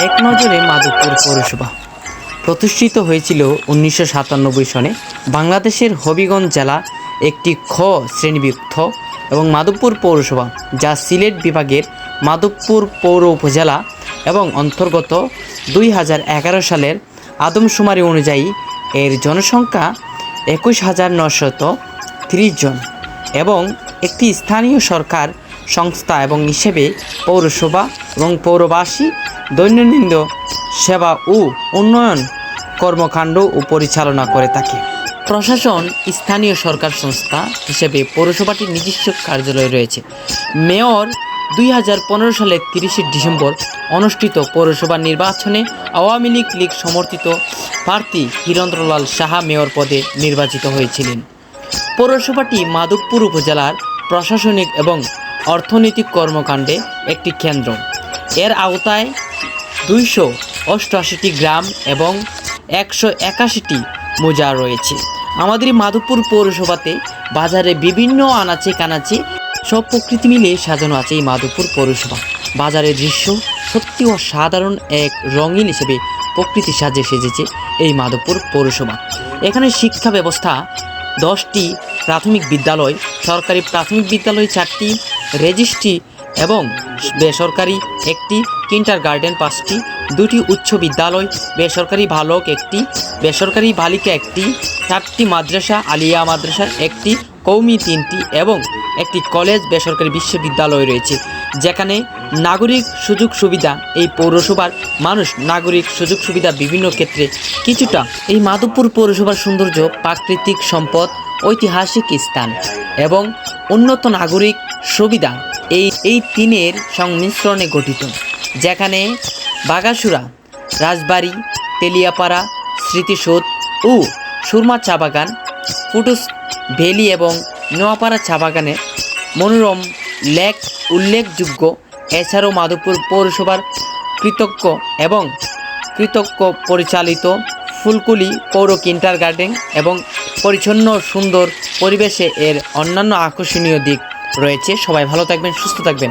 এক নজরে মাধবপুর পৌরসভা প্রতিষ্ঠিত হয়েছিল 1997 সনে। বাংলাদেশের হবিগঞ্জ জেলা একটি খ শ্রেণীভুক্ত এবং মাধবপুর পৌরসভা, যা সিলেট বিভাগের মাধবপুর পৌর উপজেলা এবং অন্তর্গত 2011 সালের আদমশুমারি অনুযায়ী এর জনসংখ্যা 21,930 জন এবং একটি স্থানীয় সরকার সংস্থা এবং হিসেবে পৌরসভা এবং পৌরবাসী দৈনন্দিন সেবা ও উন্নয়ন কর্মকাণ্ড ও পরিচালনা করে থাকে। প্রশাসন স্থানীয় সরকার সংস্থা হিসেবে পৌরসভাটির নিজস্ব কার্যালয় রয়েছে। মেয়র 2015 সালের 30 ডিসেম্বর অনুষ্ঠিত পৌরসভা নির্বাচনে আওয়ামী লীগ সমর্থিত প্রার্থী হিরেন্দ্রলাল সাহা মেয়র পদে নির্বাচিত হয়েছিলেন। পৌরসভাটি মাধবপুর উপজেলার প্রশাসনিক এবং অর্থনৈতিক কর্মকাণ্ডে একটি কেন্দ্র। এর আওতায় 288টি গ্রাম এবং 181টি মৌজা রয়েছে। আমাদের মাধবপুর পৌরসভাতে বাজারে বিভিন্ন আনাচে কানাচে সব প্রকৃতি মিলে সাজানো আছে এই মাধবপুর পৌরসভা। বাজারের দৃশ্য সত্যি অসাধারণ এক রঙিন হিসেবে প্রকৃতি সাজে সেজেছে এই মাধবপুর পৌরসভা। এখানে শিক্ষা ব্যবস্থা 10টি প্রাথমিক বিদ্যালয়, সরকারি প্রাথমিক বিদ্যালয় 4টি, রেজিস্ট্রি এবং বেসরকারি 1টি, কিন্ডারগার্টেন 5টি, 2টি উচ্চ বিদ্যালয়, বেসরকারি বালক 1টি, বেসরকারি বালিকা 1টি, 4টি মাদ্রাসা, আলিয়া মাদ্রাসা 1টি, কওমি 3টি এবং একটি কলেজ বেসরকারি বিশ্ববিদ্যালয় রয়েছে। যেখানে নাগরিক সুযোগ সুবিধা, এই পৌরসভার মানুষ নাগরিক সুযোগ সুবিধা বিভিন্ন ক্ষেত্রে কিছুটা। এই মাধবপুর পৌরসভার সৌন্দর্য, প্রাকৃতিক সম্পদ, ঐতিহাসিক স্থান এবং উন্নত নাগরিক সুবিধা এই তিনের সংমিশ্রণে গঠিত। যেখানে বাগাসুরা, রাজবাড়ি, তেলিয়াপাড়া, স্মৃতিসৌধ ও সুরমা চা বাগান, ফুটুস ভ্যালি এবং নোয়াপাড়া চা বাগানের মনোরম লেক উল্লেখযোগ্য। এছাড়াও মাধবপুর পৌরসভার কৃতজ্ঞ পরিচালিত ফুলকুলি পৌর কিন্ডারগার্টেন এবং পরিচ্ছন্ন সুন্দর পরিবেশে এর অন্যান্য আকর্ষণীয় দিক রয়েছে। সবাই ভালো থাকবেন, সুস্থ থাকবেন।